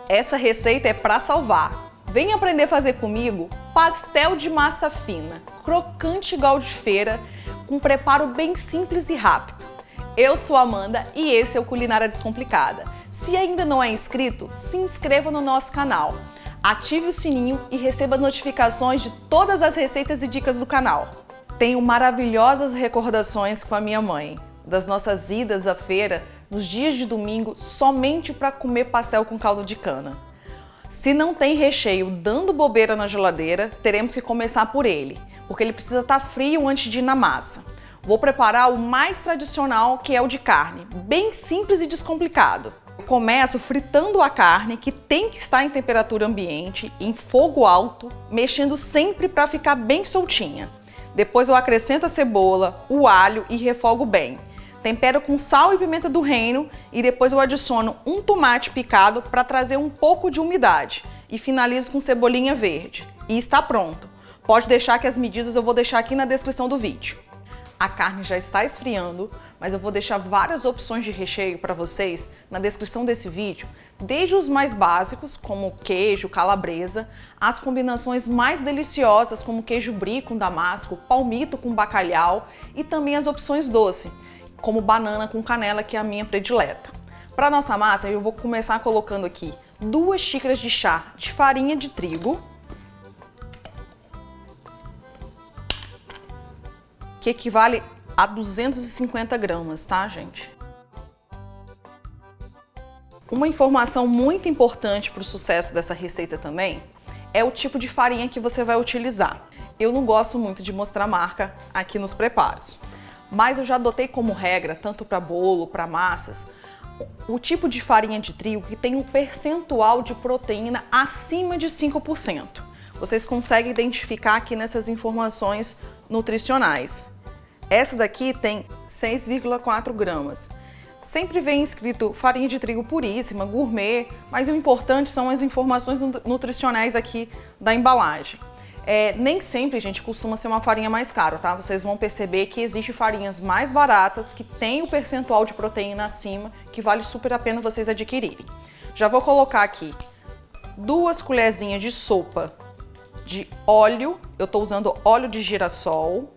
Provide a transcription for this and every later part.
Essa receita é para salvar. Vem aprender a fazer comigo pastel de massa fina, crocante igual de feira, com preparo bem simples e rápido. Eu sou a Amanda e esse é o Culinária Descomplicada. Se ainda não é inscrito, se inscreva no nosso canal, ative o sininho e receba notificações de todas as receitas e dicas do canal. Tenho maravilhosas recordações com a minha mãe, das nossas idas à feira nos dias de domingo somente para comer pastel com caldo de cana. Se não tem recheio dando bobeira na geladeira, teremos que começar por ele, porque ele precisa estar frio antes de ir na massa. Vou preparar o mais tradicional, que é o de carne, bem simples e descomplicado. Eu começo fritando a carne, que tem que estar em temperatura ambiente, em fogo alto, mexendo sempre para ficar bem soltinha. Depois eu acrescento a cebola, o alho e refogo bem. Tempero com sal e pimenta do reino e depois eu adiciono um tomate picado para trazer um pouco de umidade e finalizo com cebolinha verde. E está pronto. Pode deixar que as medidas eu vou deixar aqui na descrição do vídeo. A carne já está esfriando, mas eu vou deixar várias opções de recheio para vocês na descrição desse vídeo, desde os mais básicos, como queijo, calabresa, as combinações mais deliciosas, como queijo brie com damasco, palmito com bacalhau e também as opções doce, como banana com canela, que é a minha predileta. Para nossa massa, eu vou começar colocando aqui 2 xícaras de chá de farinha de trigo, que equivale a 250 gramas, tá, gente? Uma informação muito importante para o sucesso dessa receita também é o tipo de farinha que você vai utilizar. Eu não gosto muito de mostrar marca aqui nos preparos, mas eu já adotei como regra, tanto para bolo, para massas, o tipo de farinha de trigo que tem um percentual de proteína acima de 5%. Vocês conseguem identificar aqui nessas informações nutricionais. Essa daqui tem 6,4 gramas. Sempre vem escrito farinha de trigo puríssima, gourmet, mas o importante são as informações nutricionais aqui da embalagem. Nem sempre, gente, costuma ser uma farinha mais cara, tá? Vocês vão perceber que existem farinhas mais baratas, que tem o percentual de proteína acima, que vale super a pena vocês adquirirem. Já vou colocar aqui 2 colherzinhas de sopa de óleo, eu tô usando óleo de girassol,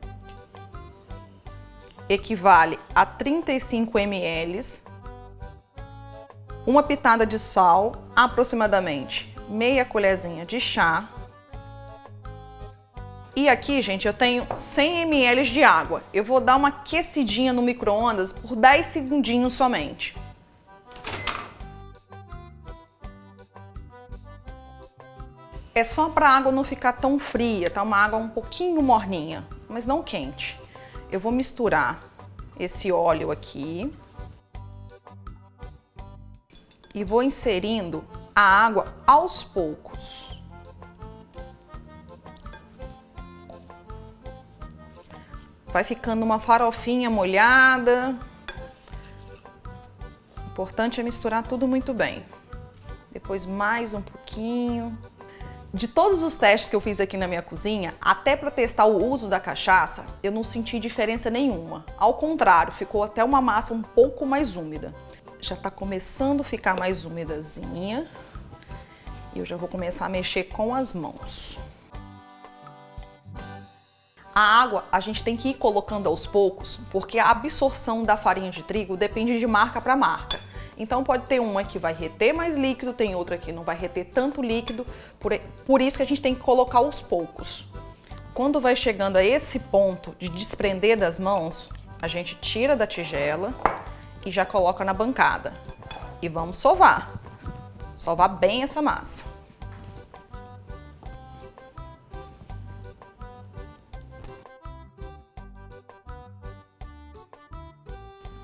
equivale a 35 ml, uma pitada de sal, aproximadamente meia colherzinha de chá. E aqui, gente, eu tenho 100 ml de água. Eu vou dar uma aquecidinha no micro-ondas por 10 segundinhos somente. É só para a água não ficar tão fria, tá? Uma água um pouquinho morninha, mas não quente. Eu vou misturar esse óleo aqui e vou inserindo a água aos poucos. Vai ficando uma farofinha molhada. O importante é misturar tudo muito bem. Depois mais um pouquinho. De todos os testes que eu fiz aqui na minha cozinha, até para testar o uso da cachaça, eu não senti diferença nenhuma. Ao contrário, ficou até uma massa um pouco mais úmida. Já está começando a ficar mais umidazinha. E eu já vou começar a mexer com as mãos. A água a gente tem que ir colocando aos poucos, porque a absorção da farinha de trigo depende de marca para marca. Então pode ter uma que vai reter mais líquido, tem outra que não vai reter tanto líquido, por isso que a gente tem que colocar aos poucos. Quando vai chegando a esse ponto de desprender das mãos, a gente tira da tigela e já coloca na bancada. E vamos sovar. Sovar bem essa massa.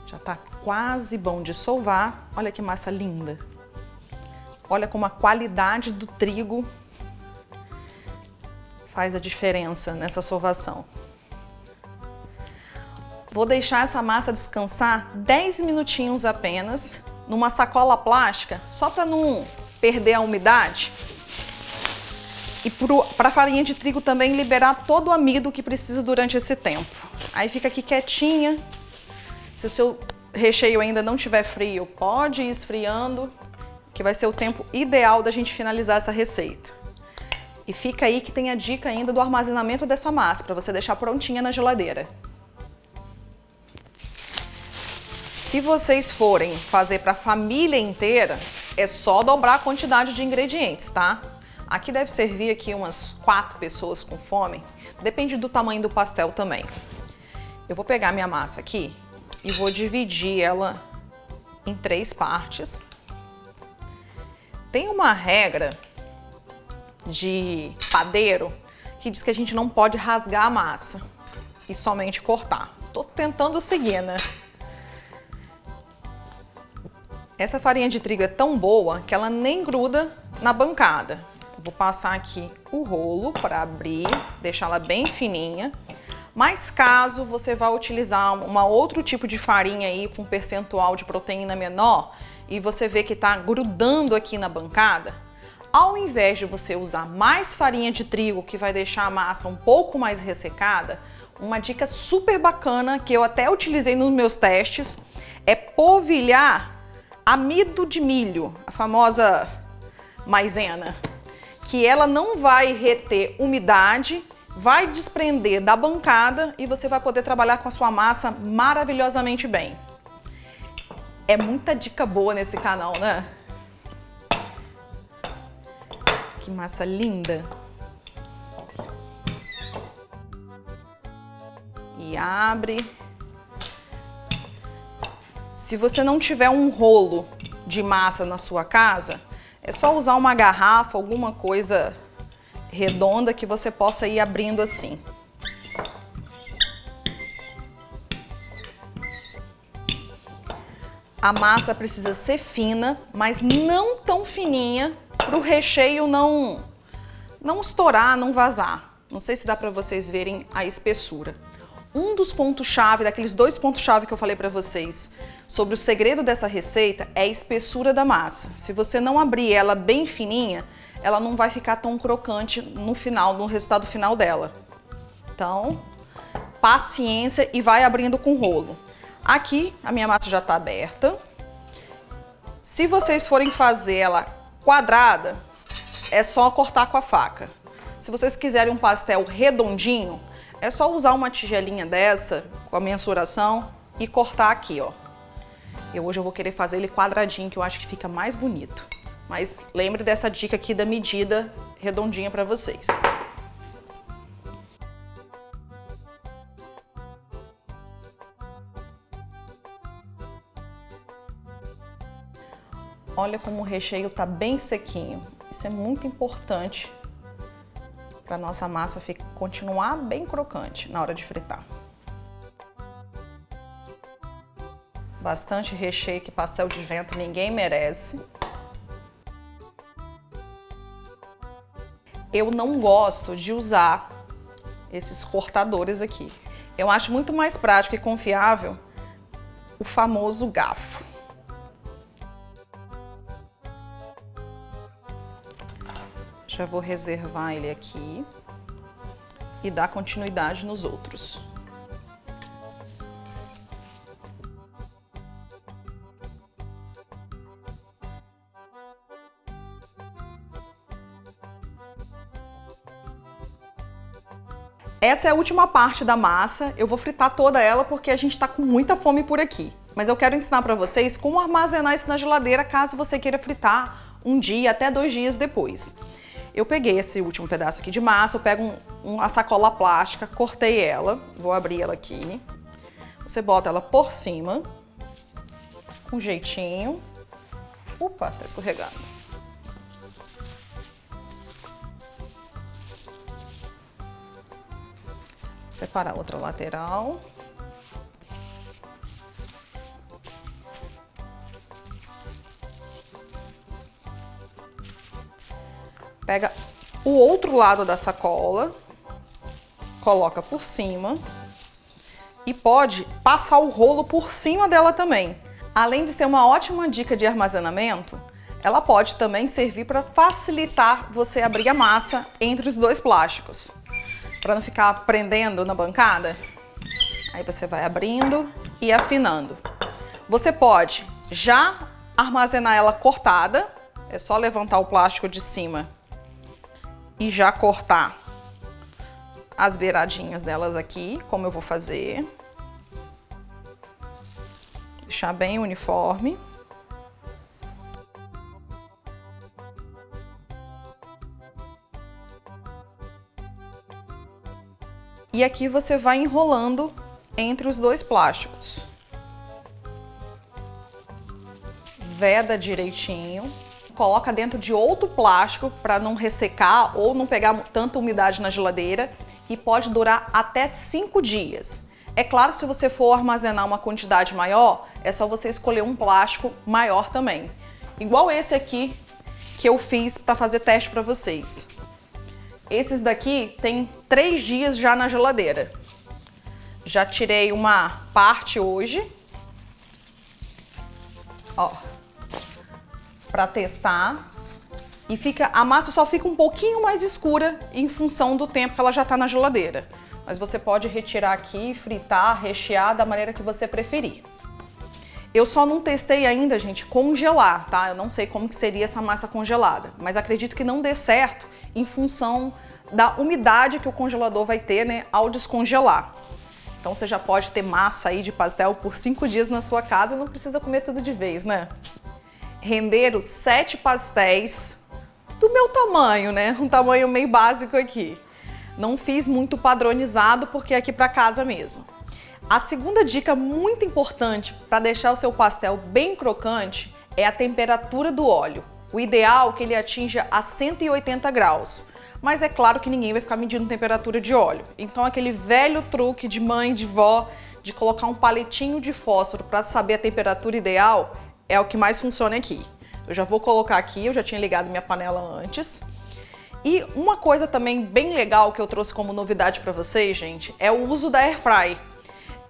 Já tá quase bom de sovar. Olha que massa linda. Olha como a qualidade do trigo faz a diferença nessa sovação. Vou deixar essa massa descansar 10 minutinhos apenas, numa sacola plástica, só para não perder a umidade. E para a farinha de trigo também liberar todo o amido que precisa durante esse tempo. Aí fica aqui quietinha. Se o seu recheio ainda não estiver frio, pode ir esfriando, que que vai ser o tempo ideal da gente finalizar essa receita. E fica aí que tem a dica ainda do armazenamento dessa massa, para você deixar prontinha na geladeira. Se vocês forem fazer para a família inteira, é só dobrar a quantidade de ingredientes, tá? Aqui deve servir aqui umas 4 pessoas com fome, depende do tamanho do pastel também. Eu vou pegar minha massa aqui e vou dividir ela em 3 partes. Tem uma regra de padeiro que diz que a gente não pode rasgar a massa e somente cortar. Tô tentando seguir, né? Essa farinha de trigo é tão boa que ela nem gruda na bancada. Vou passar aqui o rolo para abrir, deixá-la bem fininha. Mas caso você vá utilizar outro tipo de farinha aí com percentual de proteína menor e você vê que está grudando aqui na bancada, ao invés de você usar mais farinha de trigo, que vai deixar a massa um pouco mais ressecada, uma dica super bacana que eu até utilizei nos meus testes é polvilhar amido de milho, a famosa maisena, que ela não vai reter umidade, vai desprender da bancada e você vai poder trabalhar com a sua massa maravilhosamente bem. É muita dica boa nesse canal, né? Que massa linda! E abre. Se você não tiver um rolo de massa na sua casa, é só usar uma garrafa, alguma coisa redonda que você possa ir abrindo assim. A massa precisa ser fina, mas não tão fininha para o recheio não estourar, não vazar. Não sei se dá para vocês verem a espessura. Um dos pontos-chave, daqueles 2 pontos-chave que eu falei para vocês, sobre o segredo dessa receita é a espessura da massa. Se você não abrir ela bem fininha, ela não vai ficar tão crocante no final, no resultado final dela. Então, paciência e vai abrindo com rolo. Aqui a minha massa já está aberta. Se vocês forem fazer ela quadrada, é só cortar com a faca. Se vocês quiserem um pastel redondinho, é só usar uma tigelinha dessa com a mensuração e cortar aqui, ó. Hoje eu vou querer fazer ele quadradinho, que eu acho que fica mais bonito. Mas lembre dessa dica aqui da medida redondinha para vocês. Olha como o recheio tá bem sequinho. Isso é muito importante para nossa massa continuar bem crocante na hora de fritar. Bastante recheio, que pastel de vento ninguém merece. Eu não gosto de usar esses cortadores aqui. Eu acho muito mais prático e confiável o famoso garfo. Já vou reservar ele aqui e dar continuidade nos outros. Essa é a última parte da massa. Eu vou fritar toda ela porque a gente tá com muita fome por aqui. Mas eu quero ensinar para vocês como armazenar isso na geladeira caso você queira fritar um dia até 2 dias depois. Eu peguei esse último pedaço aqui de massa, eu pego uma sacola plástica, cortei ela, vou abrir ela aqui. Você bota ela por cima, com jeitinho. Opa, tá escorregando. Separar a outra lateral. Pega o outro lado da sacola, coloca por cima e pode passar o rolo por cima dela também. Além de ser uma ótima dica de armazenamento, ela pode também servir para facilitar você abrir a massa entre os 2 plásticos, para não ficar prendendo na bancada. Aí você vai abrindo e afinando. Você pode já armazenar ela cortada É só levantar o plástico de cima e já cortar as beiradinhas delas aqui, como eu vou fazer. Deixar bem uniforme. E aqui você vai enrolando entre os dois plásticos. Veda direitinho. Coloca dentro de outro plástico para não ressecar ou não pegar tanta umidade na geladeira. E pode durar até 5 dias. É claro que se você for armazenar uma quantidade maior, é só você escolher um plástico maior também. Igual esse aqui que eu fiz para fazer teste para vocês. Esses daqui tem 3 dias já na geladeira. Já tirei uma parte hoje. Ó. Para testar. E a massa só fica um pouquinho mais escura em função do tempo que ela já tá na geladeira. Mas você pode retirar aqui, fritar, rechear da maneira que você preferir. Eu só não testei ainda, gente, congelar, tá? Eu não sei como que seria essa massa congelada, mas acredito que não dê certo em função da umidade que o congelador vai ter, né, ao descongelar. Então você já pode ter massa aí de pastel por 5 dias na sua casa e não precisa comer tudo de vez, né? Renderam 7 pastéis do meu tamanho, né? Um tamanho meio básico aqui. Não fiz muito padronizado porque é aqui para casa mesmo. A segunda dica muito importante para deixar o seu pastel bem crocante é a temperatura do óleo. O ideal é que ele atinja a 180 graus. Mas é claro que ninguém vai ficar medindo temperatura de óleo. Então aquele velho truque de mãe, de vó, de colocar um palitinho de fósforo para saber a temperatura ideal, é o que mais funciona aqui. Eu já vou colocar aqui, eu já tinha ligado minha panela antes. E uma coisa também bem legal que eu trouxe como novidade para vocês, gente, é o uso da Air Fry.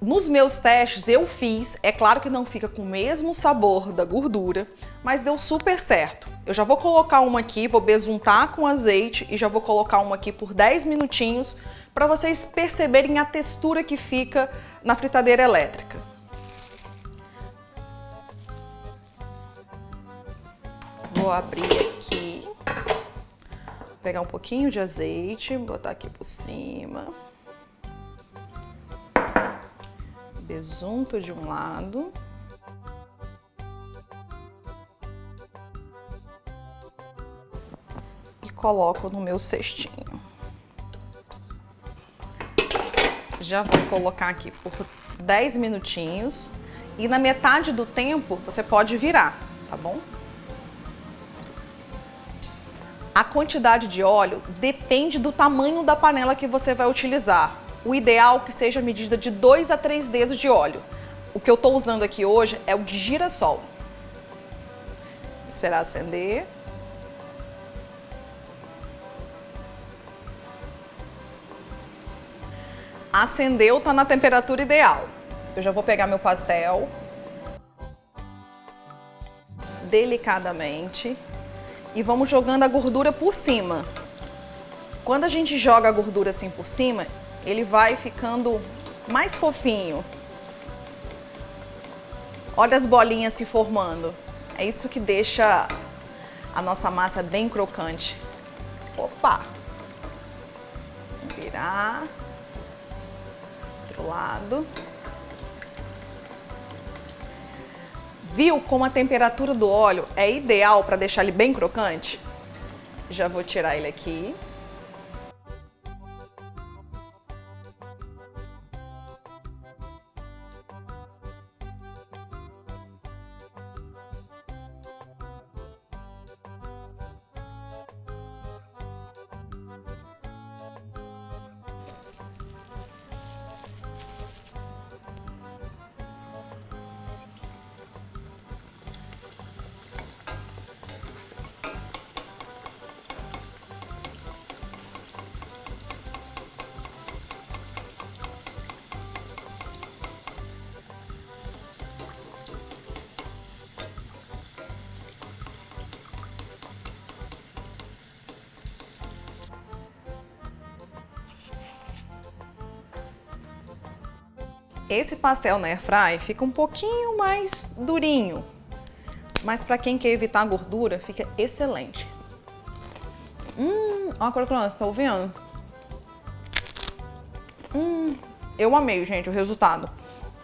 Nos meus testes eu fiz, é claro que não fica com o mesmo sabor da gordura, mas deu super certo. Eu já vou colocar uma aqui, vou besuntar com azeite e já vou colocar uma aqui por 10 minutinhos para vocês perceberem a textura que fica na fritadeira elétrica. Vou abrir aqui, pegar um pouquinho de azeite, botar aqui por cima. Besunto de um lado. E coloco no meu cestinho. Já vou colocar aqui por 10 minutinhos. E na metade do tempo você pode virar, tá bom? A quantidade de óleo depende do tamanho da panela que você vai utilizar. O ideal é que seja a medida de 2 a 3 dedos de óleo. O que eu estou usando aqui hoje é o de girassol. Vou esperar acender. Acendeu, está na temperatura ideal. Eu já vou pegar meu pastel. Delicadamente. E vamos jogando a gordura por cima. Quando a gente joga a gordura assim por cima, ele vai ficando mais fofinho. Olha as bolinhas se formando. É isso que deixa a nossa massa bem crocante. Opa! Vamos virar. Outro lado. Viu como a temperatura do óleo é ideal para deixar ele bem crocante? Já vou tirar ele aqui. Esse pastel na Air Fry fica um pouquinho mais durinho. mas para quem quer evitar a gordura, fica excelente. Olha a crocância, tá ouvindo? Eu amei, gente, o resultado.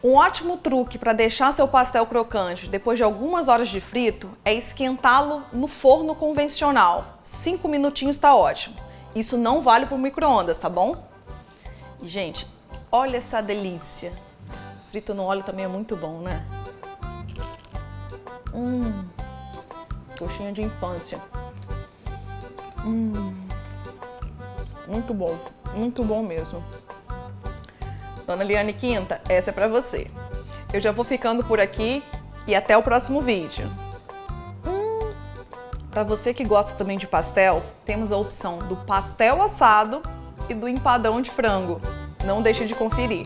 Um ótimo truque para deixar seu pastel crocante depois de algumas horas de frito é esquentá-lo no forno convencional. 5 minutinhos tá ótimo. Isso não vale pro micro-ondas, tá bom? E, gente, olha essa delícia. Frito no óleo também é muito bom, né? Coxinha de infância. Muito bom mesmo. Dona Liane Quinta, essa é pra você. Eu já vou ficando por aqui e até o próximo vídeo. Pra você que gosta também de pastel, temos a opção do pastel assado e do empadão de frango. Não deixe de conferir.